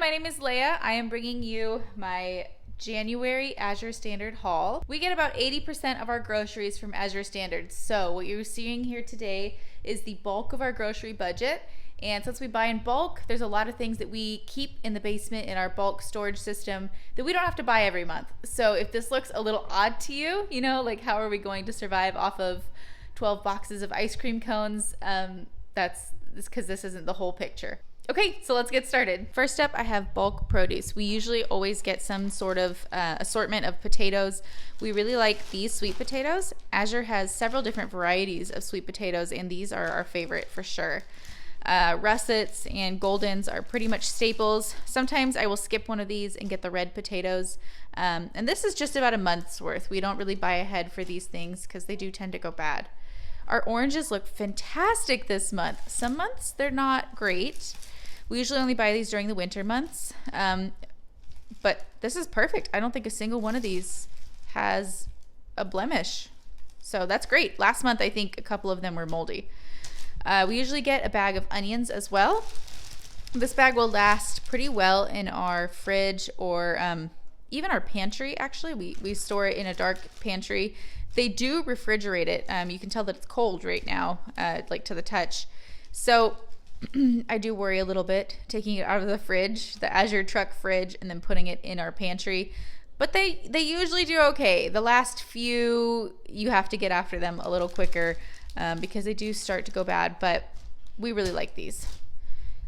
my name is Leia. I am bringing you my January Azure Standard Haul. We get about 80% of our groceries from Azure Standard. So what you're seeing here today is the bulk of our grocery budget. And since we buy in bulk, there's a lot of things that we keep in the basement in our bulk storage system that we don't have to buy every month. So if this looks a little odd to you, like how are we going to survive off of 12 boxes of ice cream cones? That's because this isn't the whole picture. Okay, so let's get started. First up, I have bulk produce. We usually always get some sort of assortment of potatoes. We really like these sweet potatoes. Azure has several different varieties of sweet potatoes, and these are our favorite for sure. Russets and Goldens are pretty much staples. Sometimes I will skip one of these and get the red potatoes. And this is just about a month's worth. We don't really buy ahead for these things because they do tend to go bad. Our oranges look fantastic this month. Some months they're not great. We usually only buy these during the winter months. But this is perfect. I don't think a single one of these has a blemish. So that's great. Last month I think a couple of them were moldy. We usually get a bag of onions as well. This bag will last pretty well in our fridge or even our pantry, actually. We store it in a dark pantry. They do refrigerate it. You can tell that it's cold right now, like to the touch. So I do worry a little bit taking it out of the fridge, the Azure truck fridge, and then putting it in our pantry. But they usually do okay. The last few, you have to get after them a little quicker because they do start to go bad, but we really like these.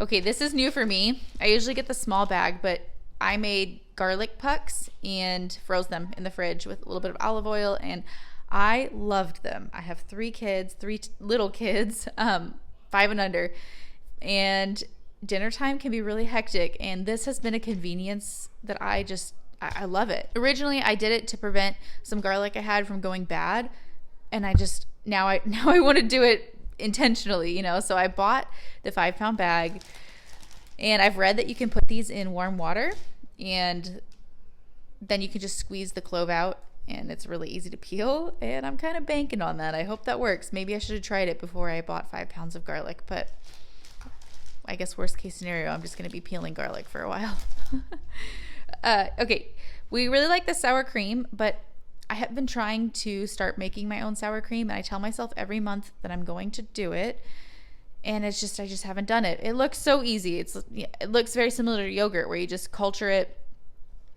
Okay, this is new for me. I usually get the small bag, but I made garlic pucks and froze them in the fridge with a little bit of olive oil, and I loved them. I have three little kids, 5 and under, and dinner time can be really hectic, and this has been a convenience that I love it. Originally, I did it to prevent some garlic I had from going bad, and now I want to do it intentionally, so I bought the 5-pound bag, and I've read that you can put these in warm water, and then you can just squeeze the clove out, and it's really easy to peel, and I'm kind of banking on that. I hope that works. Maybe I should have tried it before I bought 5 pounds of garlic, but I guess worst case scenario, I'm just going to be peeling garlic for a while. Okay, we really like the sour cream, but I have been trying to start making my own sour cream, and I tell myself every month that I'm going to do it, and I just haven't done it. It looks so easy. It looks very similar to yogurt, where you just culture it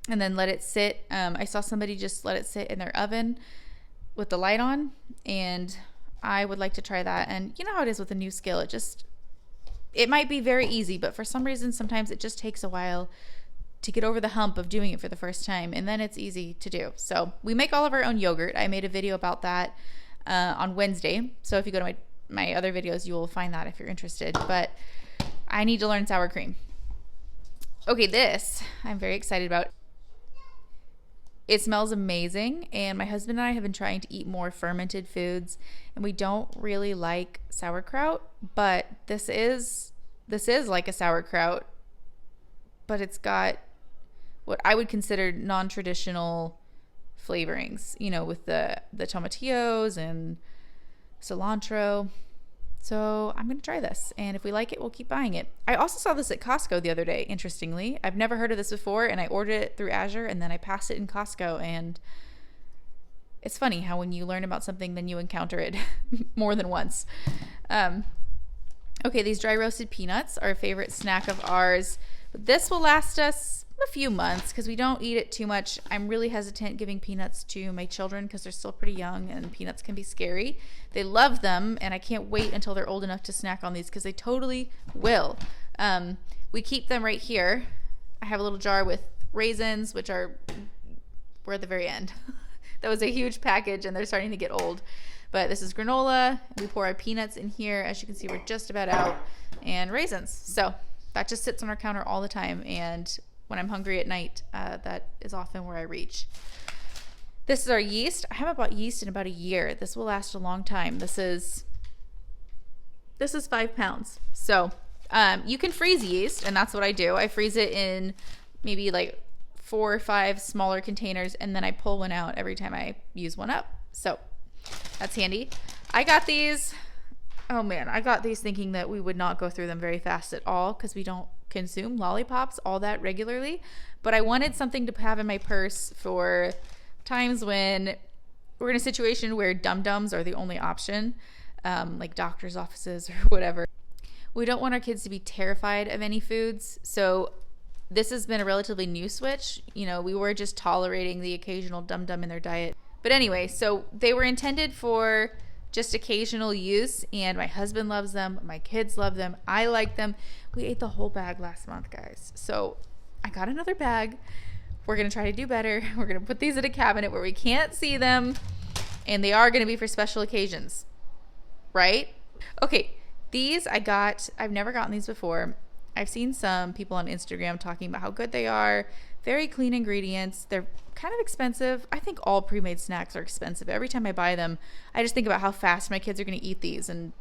and then let it sit. I saw somebody just let it sit in their oven with the light on, and I would like to try that. And you know how it is with a new skill. It might be very easy, but for some reason, sometimes it just takes a while to get over the hump of doing it for the first time, and then it's easy to do. So we make all of our own yogurt. I made a video about that on Wednesday. So if you go to my other videos, you will find that if you're interested. But I need to learn sour cream. Okay, this I'm very excited about. It smells amazing, and my husband and I have been trying to eat more fermented foods, and we don't really like sauerkraut, but this is like a sauerkraut, but it's got what I would consider non-traditional flavorings, with the tomatillos and cilantro. So I'm going to try this, and if we like it, we'll keep buying it. I also saw this at Costco the other day, interestingly. I've never heard of this before, and I ordered it through Azure, and then I passed it in Costco, and it's funny how when you learn about something, then you encounter it more than once. Okay, these dry roasted peanuts are a favorite snack of ours. But this will last us a few months because we don't eat it too much. I'm really hesitant giving peanuts to my children because they're still pretty young, and peanuts can be scary. They love them, and I can't wait until they're old enough to snack on these because they totally will. We keep them right here. I have a little jar with raisins, we're at the very end. That was a huge package, and they're starting to get old. But this is granola. We pour our peanuts in here. As you can see, we're just about out. And raisins. So that just sits on our counter all the time, and when I'm hungry at night, that is often where I reach. This is our yeast. I haven't bought yeast in about a year. This will last a long time. This is 5 pounds. So you can freeze yeast, and that's what I do. I freeze it in maybe like 4 or 5 smaller containers, and then I pull one out every time I use one up. So that's handy. I got these thinking that we would not go through them very fast at all because we don't consume lollipops all that regularly, but I wanted something to have in my purse for times when we're in a situation where dum-dums are the only option, like doctor's offices or whatever. We don't want our kids to be terrified of any foods, so this has been a relatively new switch. You know, we were just tolerating the occasional dum-dum in their diet. But anyway, so they were intended for just occasional use, and my husband loves them, my kids love them, I like them. We ate the whole bag last month, guys. So I got another bag. We're gonna try to do better. We're gonna put these in a cabinet where we can't see them, and they are gonna be for special occasions, right? Okay, these I've never gotten these before. I've seen some people on Instagram talking about how good they are. Very clean ingredients. They're kind of expensive. I think all pre-made snacks are expensive. Every time I buy them, I just think about how fast my kids are going to eat these, and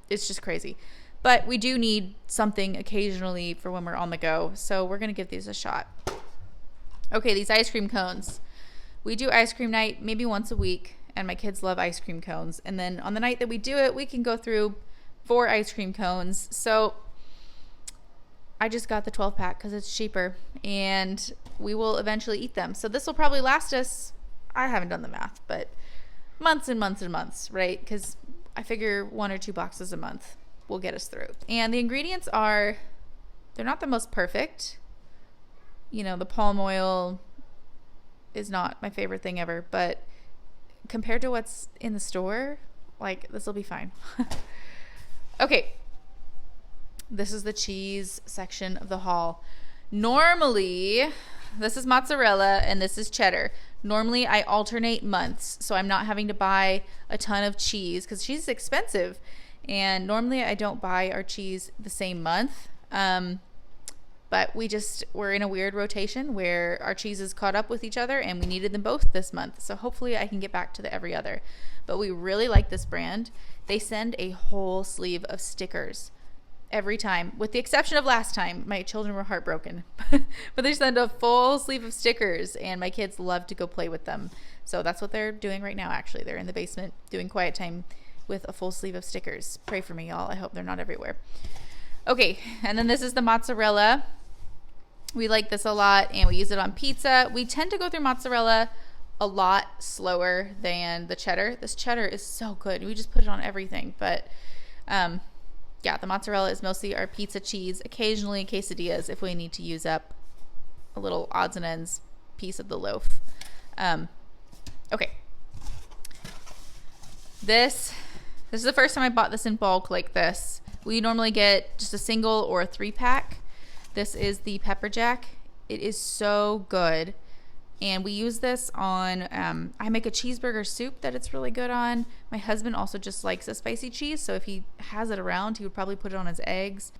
it's just crazy. But we do need something occasionally for when we're on the go, so we're going to give these a shot. Okay, these ice cream cones. We do ice cream night maybe once a week, and my kids love ice cream cones. And then on the night that we do it, we can go through 4 ice cream cones. So I just got the 12 pack because it's cheaper, and we will eventually eat them. So this will probably last us, I haven't done the math, but months and months and months, right? Because I figure 1 or 2 boxes a month will get us through. And the ingredients they're not the most perfect. You know, the palm oil is not my favorite thing ever, but compared to what's in the store, like, this will be fine. Okay. This is the cheese section of the haul. Normally, this is mozzarella and this is cheddar. Normally, I alternate months, so I'm not having to buy a ton of cheese because cheese is expensive. And normally, I don't buy our cheese the same month. But we're in a weird rotation where our cheeses caught up with each other and we needed them both this month. So hopefully I can get back to the every other. But we really like this brand. They send a whole sleeve of stickers every time, with the exception of last time. My children were heartbroken. But they send a full sleeve of stickers, and my kids love to go play with them. So that's what they're doing right now, actually. They're in the basement doing quiet time with a full sleeve of stickers. Pray for me, y'all. I hope they're not everywhere. Okay, and then this is the mozzarella. We like this a lot, and we use it on pizza. We tend to go through mozzarella a lot slower than the cheddar. This cheddar is so good. We just put it on everything. But yeah, the mozzarella is mostly our pizza cheese, occasionally quesadillas if we need to use up a little odds and ends piece of the loaf. Okay. This is the first time I bought this in bulk like this. We normally get just a single or a 3-pack. This is the pepper jack. It is so good. And we use this on, I make a cheeseburger soup that it's really good on. My husband also just likes a spicy cheese, so if he has it around, he would probably put it on his eggs.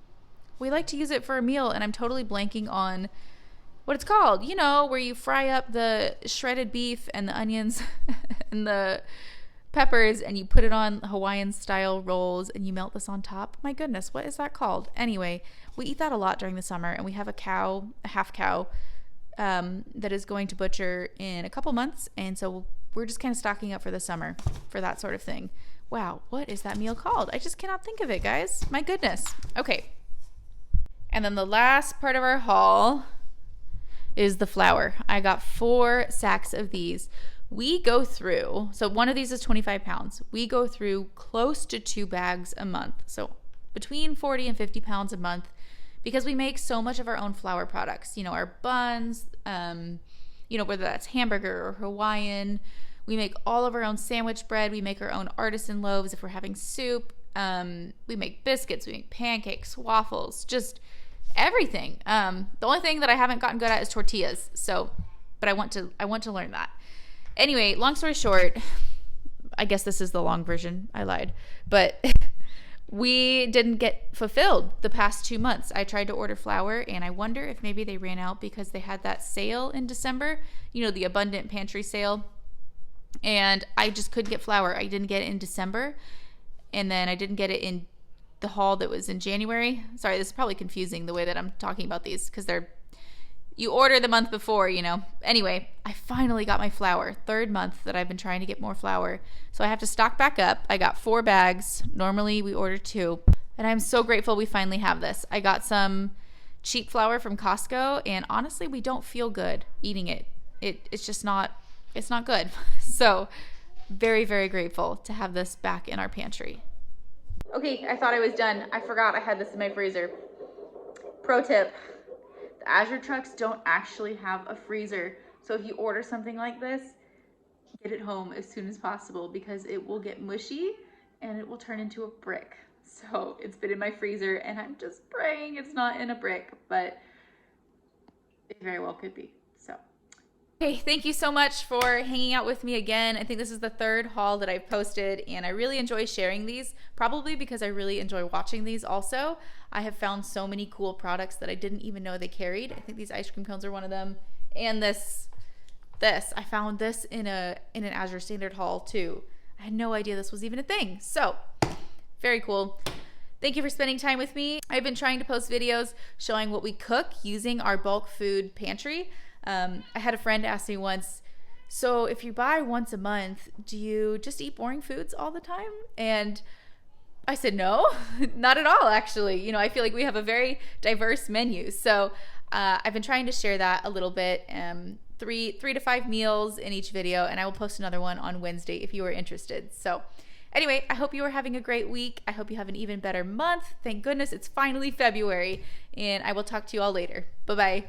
We like to use it for a meal, and I'm totally blanking on what it's called. You know, where you fry up the shredded beef and the onions and the peppers, and you put it on Hawaiian-style rolls, and you melt this on top. My goodness, what is that called? Anyway, we eat that a lot during the summer, and we have a half cow, that is going to butcher in a couple months, and so we're just kind of stocking up for the summer for that sort of thing. Wow, what is that meal called? I just cannot think of it, guys. My goodness. Okay. And then the last part of our haul is the flour. I got 4 sacks of these. We go through, so one of these is 25 pounds. We go through close to 2 bags a month. So between 40 and 50 pounds a month, because we make so much of our own flour products. You know, our buns, you know, whether that's hamburger or Hawaiian. We make all of our own sandwich bread. We make our own artisan loaves if we're having soup. We make biscuits. We make pancakes, waffles, just everything. The only thing that I haven't gotten good at is tortillas. So, but I want to learn that. Anyway, long story short, I guess this is the long version. I lied. But we didn't get fulfilled the past 2 months. I tried to order flour, and I wonder if maybe they ran out because they had that sale in December, you know, the abundant pantry sale. And I just couldn't get flour. I didn't get it in December, and then I didn't get it in the haul that was in January. Sorry, this is probably confusing the way that I'm talking about these because you order the month before, you know. Anyway, I finally got my flour. 3rd month that I've been trying to get more flour. So I have to stock back up. I got 4 bags. Normally we order 2. And I'm so grateful we finally have this. I got some cheap flour from Costco, and honestly, we don't feel good eating it. It's just not, it's not good. So very, very grateful to have this back in our pantry. Okay, I thought I was done. I forgot I had this in my freezer. Pro tip, the Azure trucks don't actually have a freezer. So if you order something like this, get it home as soon as possible because it will get mushy and it will turn into a brick. So it's been in my freezer and I'm just praying it's not in a brick, but it very well could be. So, okay, thank you so much for hanging out with me again. I think this is the third haul that I've posted and I really enjoy sharing these, probably because I really enjoy watching these also. I have found so many cool products that I didn't even know they carried. I think these ice cream cones are one of them. And this, I found this in an Azure Standard Haul too. I had no idea this was even a thing. So, very cool. Thank you for spending time with me. I've been trying to post videos showing what we cook using our bulk food pantry. I had a friend ask me once, so if you buy once a month, do you just eat boring foods all the time? And I said, no, not at all, actually. You know, I feel like we have a very diverse menu. So I've been trying to share that a little bit, 3 to 5 meals in each video, and I will post another one on Wednesday if you are interested. So anyway, I hope you are having a great week. I hope you have an even better month. Thank goodness it's finally February, and I will talk to you all later. Bye-bye.